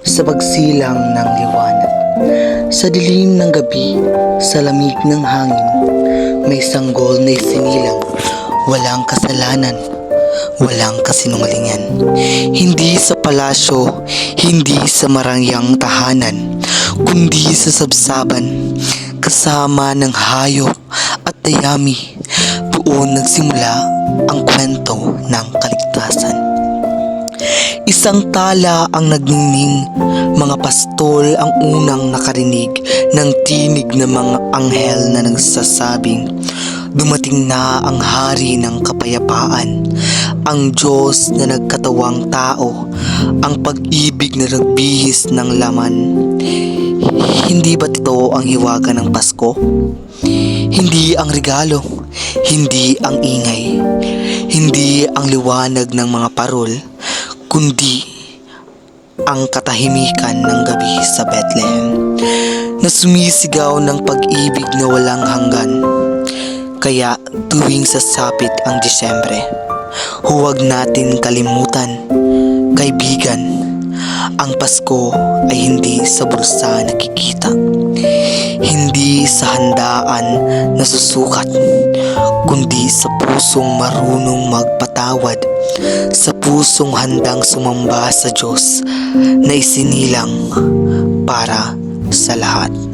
sa pagsilang ng liwanag. Sa dilim ng gabi, sa lamig ng hangin, may sanggol na isinilang, walang kasalanan, walang kasinungalingan. Hindi sa palasyo, hindi sa marangyang tahanan, kundi sa sabsaban, kasama ng hayop at dayami. Doon nagsimula ang kwento ng kaligtasan. Isang tala ang nagningning, mga pastol ang unang nakarinig ng tinig ng mga anghel na nagsasabing, dumating na ang hari ng kapayapaan, ang Diyos na nagkatawang tao, ang pag-ibig na nagbihis ng laman. Hindi ba ito ang hiwaga ng Pasko? Hindi ang regalo, hindi ang ingay, hindi ang liwanag ng mga parol, kundi ang katahimikan ng gabi sa Bethlehem na sumisigaw ng pag-ibig na walang hanggan. Kaya tuwing sasapit ang Disyembre, huwag natin kalimutan, kaibigan, ang Pasko ay hindi sa bulsa nakikita, hindi sa handaan na susukat, kundi sa pusong marunong magpatawad, sa pusong handang sumamba sa Diyos na isinilang para sa lahat.